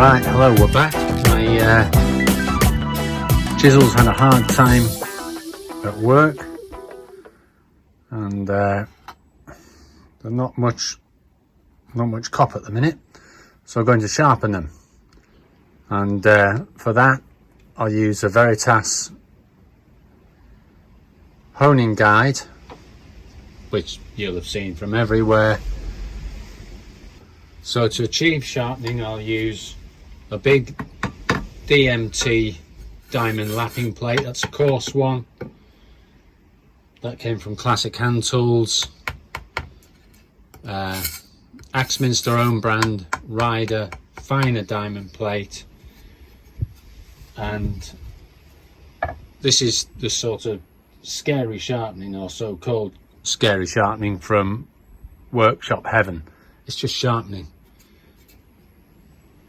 Right, hello, we're back. My chisels had a hard time at work, and they're not much cop at the minute, so I'm going to sharpen them. And for that, I'll use a Veritas honing guide, which you'll have seen from everywhere. So to achieve sharpening, I'll use a big DMT diamond lapping plate. That's a coarse one. That came from Classic Hand Tools. Axminster own brand Ryder finer diamond plate. And this is the sort of scary sharpening, or so-called scary sharpening, from workshop heaven. It's just sharpening.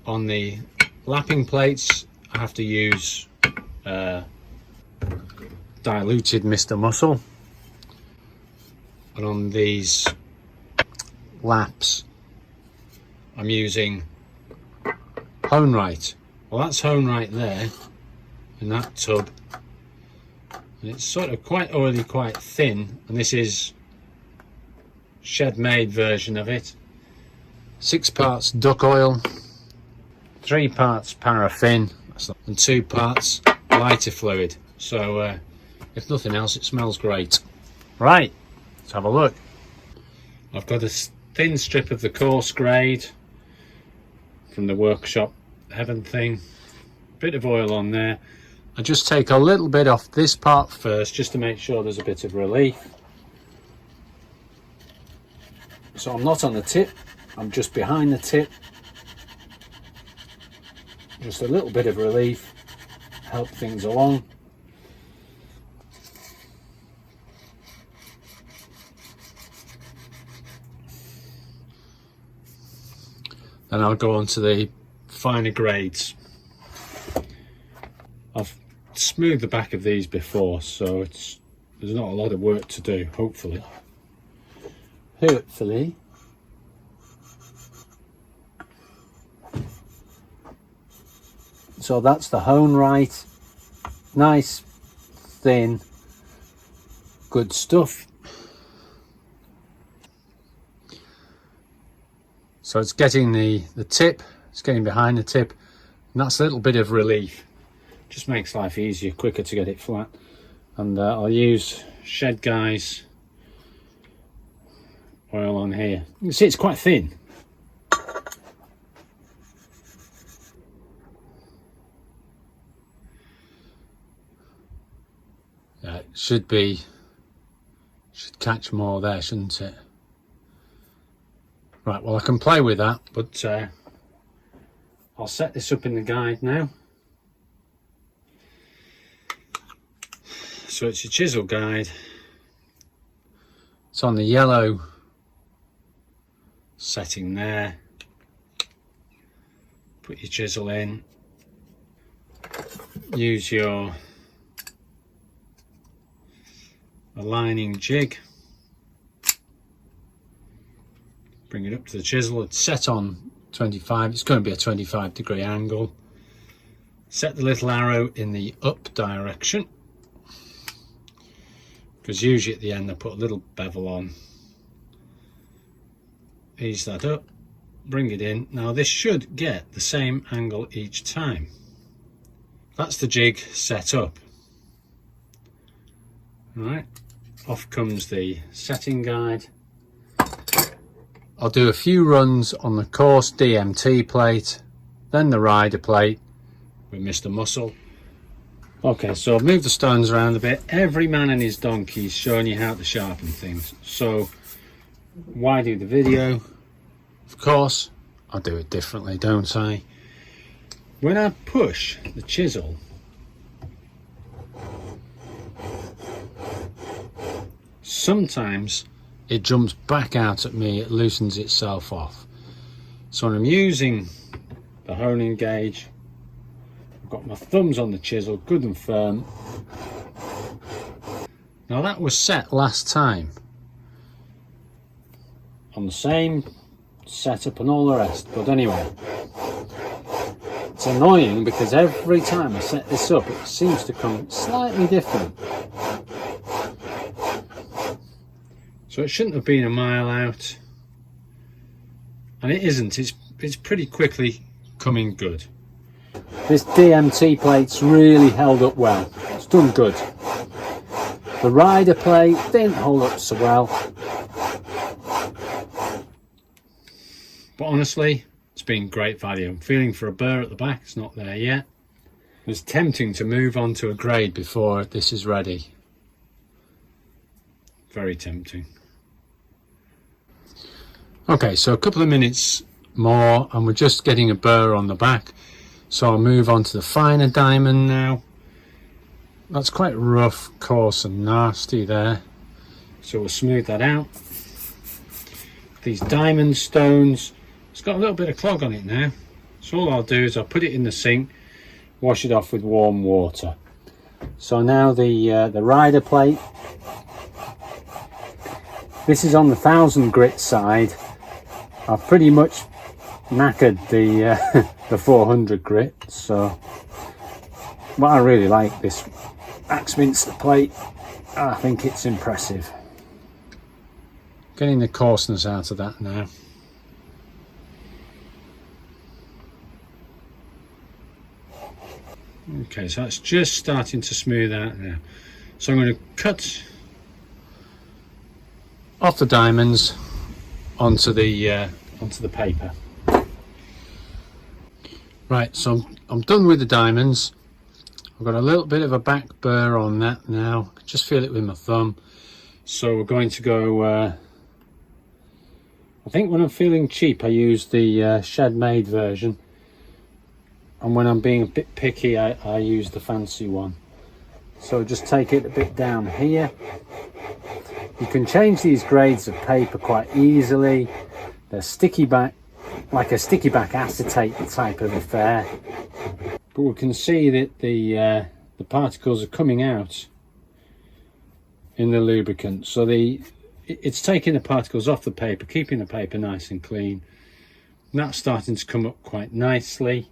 On the lapping plates, I have to use diluted Mr. Muscle, and on these laps I'm using Hone Right. Well, that's Hone Right there in that tub, and it's sort of quite oily, quite thin, and this is shed made version of it. 6 parts duck oil, 3 parts paraffin, and 2 parts lighter fluid. So if nothing else, it smells great. Right, let's have a look. I've got a thin strip of the coarse grade from the workshop heaven thing, bit of oil on there. I just take a little bit off this part first, just to make sure there's a bit of relief. So I'm not on the tip, I'm just behind the tip. Just a little bit of relief, help things along. Then I'll go on to the finer grades. I've smoothed the back of these before, so there's not a lot of work to do, hopefully. Hopefully. So that's the Hone Right, nice, thin, good stuff. So it's getting the tip, it's getting behind the tip, and that's a little bit of relief. Just makes life easier, quicker to get it flat. And I'll use Shed Guy's oil on here. You can see it's quite thin. It should catch more there, shouldn't it? Right, well, I can play with that, but I'll set this up in the guide now. So it's a chisel guide. It's on the yellow setting there. Put your chisel in. Use your aligning jig. Bring it up to the chisel. It's set on 25. It's going to be a 25-degree angle. Set the little arrow in the up direction, because usually at the end I put a little bevel on. Ease that up, bring it in. Now this should get the same angle each time. That's the jig set up. Right, off comes the setting guide. I'll do a few runs on the coarse DMT plate, then the Ryder plate with Mr. Muscle. Okay, so I've moved the stones around a bit. Every man and his donkey is showing you how to sharpen things. So why do the video? Of course, I do it differently, don't I? When I push the chisel, sometimes it jumps back out at me, it loosens itself off. So when I'm using the honing gauge, I've got my thumbs on the chisel, good and firm. Now that was set last time on the same setup and all the rest, but anyway, It's annoying because every time I set this up it seems to come slightly different. So it shouldn't have been a mile out, and it isn't. It's pretty quickly coming good. This DMT plate's really held up well. It's done good. The rider plate didn't hold up so well, but honestly it's been great value. I'm feeling for a burr at the back. It's not there yet. It's tempting to move on to a grade before this is ready. Very tempting. Okay, so a couple of minutes more and we're just getting a burr on the back. So I'll move on to the finer diamond now. That's quite rough, coarse and nasty there. So we'll smooth that out. These diamond stones, it's got a little bit of clog on it now. So all I'll do is I'll put it in the sink, wash it off with warm water. So now the rider plate. This is on the 1000 grit side. I've pretty much knackered the 400 grit. So what I really like this Axminster plate, I think it's impressive. Getting the coarseness out of that now. Okay, so that's just starting to smooth out now. So I'm going to cut off the diamonds onto the paper. Right, so I'm done with the diamonds. I've got a little bit of a back burr on that now. I can just feel it with my thumb. So we're going to go, I think when I'm feeling cheap I use the shed made version, and when I'm being a bit picky I use the fancy one. So just take it a bit down here. You can change these grades of paper quite easily. They're sticky back, like a sticky back acetate type of affair. But we can see that the particles are coming out in the lubricant. So it's taking the particles off the paper, keeping the paper nice and clean. And that's starting to come up quite nicely.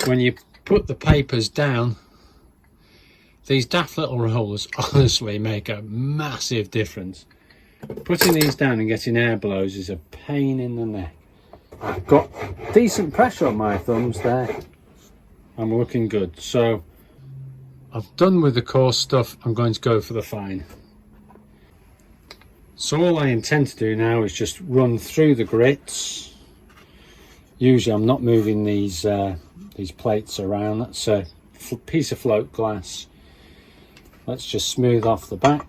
When you put the papers down, these daft little rollers honestly make a massive difference. Putting these down and getting air blows is a pain in the neck. I've got decent pressure on my thumbs there. I'm looking good. So I've done with the coarse stuff. I'm going to go for the fine. So all I intend to do now is just run through the grits. Usually I'm not moving these plates around. That's a piece of float glass. Let's just smooth off the back.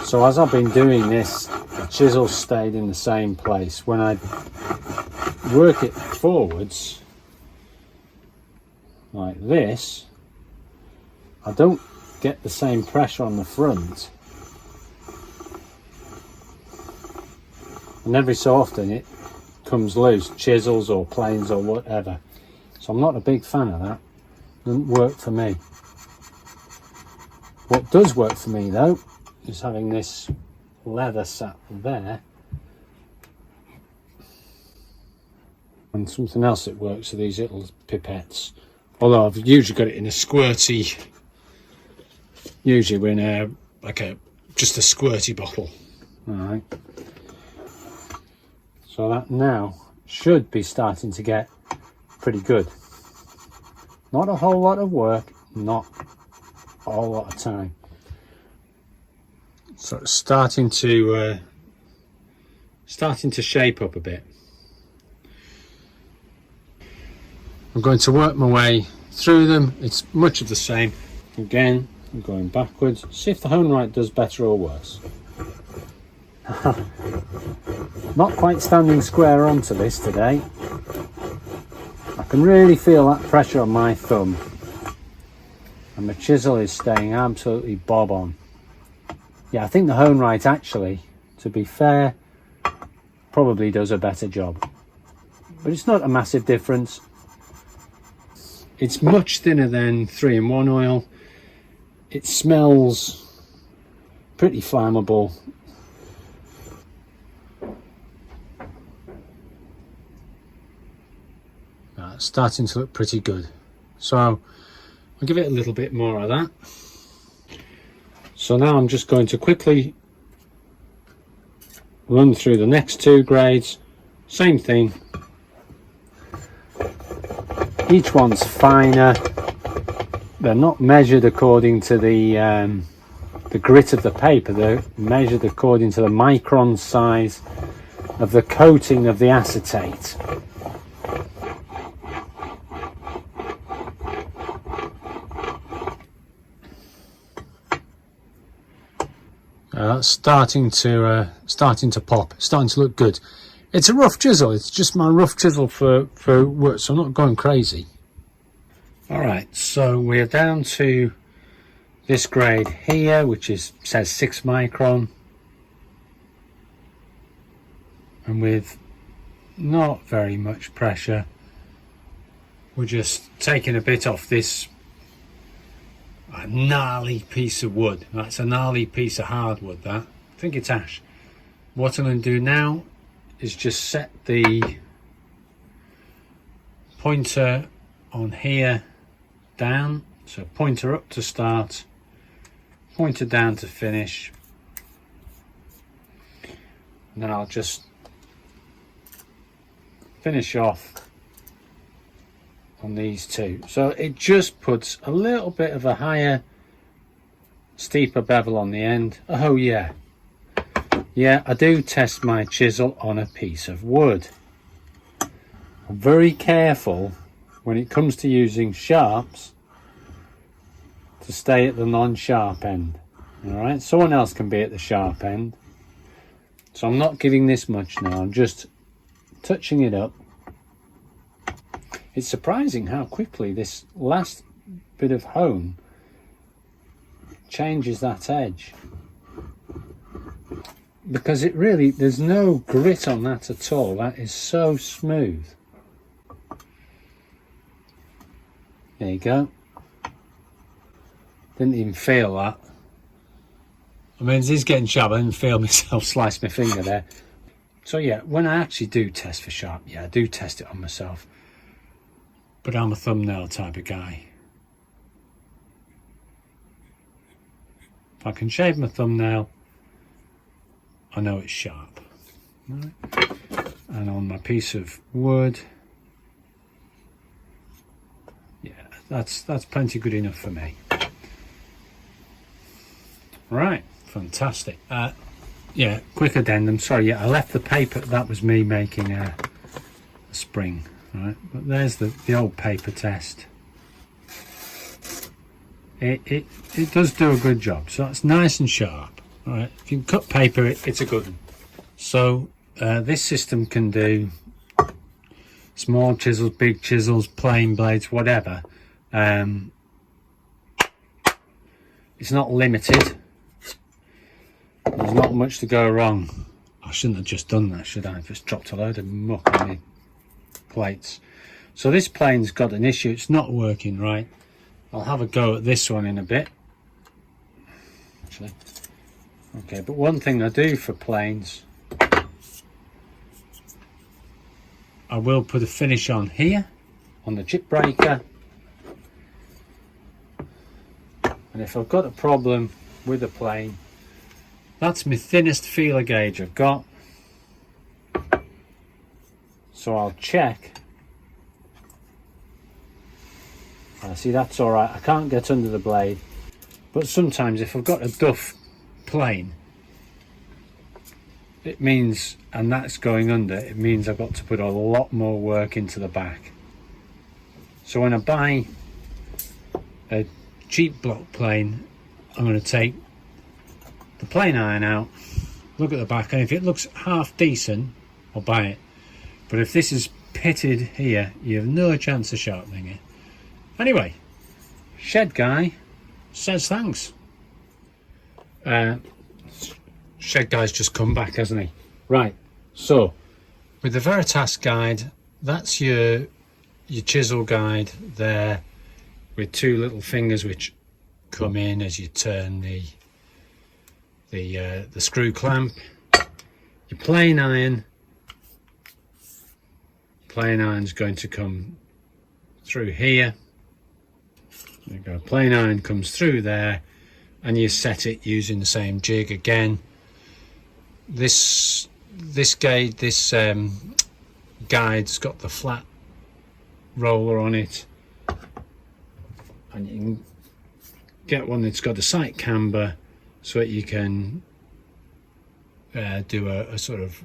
So as I've been doing this, the chisel stayed in the same place. When I work it forwards like this, I don't get the same pressure on the front, and every so often it comes loose, chisels or planes or whatever. So I'm not a big fan of that. Doesn't work for me. What does work for me though is having this leather sat there, and something else that works are these little pipettes. Although I've usually got it in a squirty, usually we're in just a squirty bottle. Alright, so that now should be starting to get pretty good. Not a whole lot of work, not a whole lot of time. So it's starting to shape up a bit. I'm going to work my way through them. It's much of the same. Again, I'm going backwards. See if the hone right does better or worse. Not quite standing square onto this today. I can really feel that pressure on my thumb, and the chisel is staying absolutely bob on. Yeah, I think the hone right actually, to be fair, probably does a better job. But it's not a massive difference. It's much thinner than 3-in-1 oil. It smells pretty flammable. That's starting to look pretty good. So I'll give it a little bit more of that. So now I'm just going to quickly run through the next 2 grades. Same thing. Each one's finer. They're not measured according to the grit of the paper. They're measured according to the micron size of the coating of the acetate. That's starting to pop, starting to look good. It's a rough chisel. It's just my rough chisel for work, so I'm not going crazy. All right, so we're down to this grade here, which says 6 micron, and with not very much pressure, we're just taking a bit off this gnarly piece of wood. That's a gnarly piece of hardwood, that. I think it's ash. What I'm going to do now is just set the pointer on here down. So pointer up to start, pointer down to finish. And then I'll just finish off on these 2. So it just puts a little bit of a higher, steeper bevel on the end. Oh yeah. Yeah, I do test my chisel on a piece of wood. I'm very careful when it comes to using sharps to stay at the non-sharp end. Alright, someone else can be at the sharp end. So I'm not giving this much now, I'm just touching it up. It's surprising how quickly this last bit of hone changes that edge, because it really, there's no grit on that at all. That is so smooth. There you go. Didn't even feel that. I mean, it is getting sharp. I didn't feel myself slice my finger there. So yeah, when I actually do test for sharp, yeah, I do test it on myself. But I'm a thumbnail type of guy. If I can shave my thumbnail, I know it's sharp. Right. And on my piece of wood, yeah, that's plenty good enough for me. Right, fantastic. Yeah, quick addendum. Sorry, yeah, I left the paper. That was me making a spring. Right, but there's the old paper test. It does do a good job, so that's nice and sharp. All right, if you can cut paper, it's a good one. So this system can do small chisels, big chisels, plain blades, whatever. It's not limited. There's not much to go wrong. I shouldn't have just done that, should I? I've just dropped a load of muck on me plates. So this plane's got an issue, it's not working right. I'll have a go at this one in a bit actually. Okay, but one thing I do for planes, I will put a finish on here on the chip breaker, and if I've got a problem with a plane, that's my thinnest feeler gauge I've got. So I'll check. See, that's all right. I can't get under the blade, but sometimes if I've got a duff plane, it means, and that's going under, it means I've got to put a lot more work into the back. So when I buy a cheap block plane, I'm going to take the plane iron out, look at the back, and if it looks half decent, I'll buy it. But if this is pitted here, you have no chance of sharpening it. Anyway, shed guy says thanks. Shed guy's just come back, hasn't he? Right, so with the Veritas guide, that's your chisel guide there, with 2 little fingers which come in as you turn the screw clamp. Your plain iron's going to come through here. There you go, plain iron comes through there, and you set it using the same jig again. This guide's got the flat roller on it, and you can get one that's got a sight camber so that you can do a sort of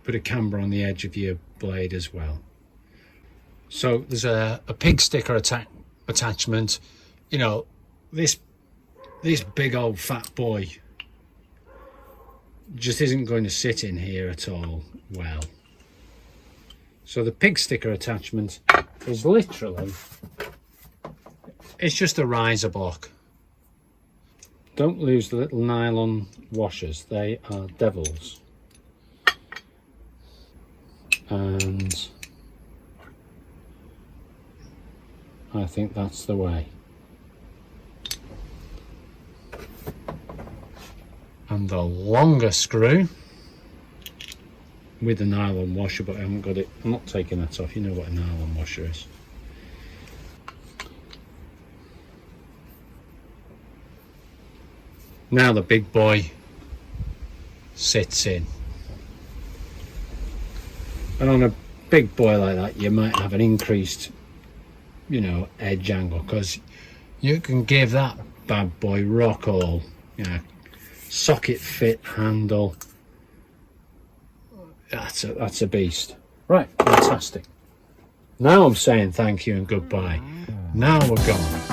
put a camber on the edge of your blade as well. So there's a pig sticker attachment. You know, this big old fat boy just isn't going to sit in here at all well. So the pig sticker attachment is literally, it's just a riser block. Don't lose the little nylon washers, they are devils. And I think that's the way. And the longer screw with the nylon washer, but I haven't got it, I'm not taking that off, you know what a nylon washer is. Now the big boy sits in. And on a big boy like that, you might have an increased, you know, edge angle, because you can give that bad boy rock all, you know, socket fit handle. That's a beast. Right, fantastic. Now I'm saying thank you and goodbye. Now we're gone.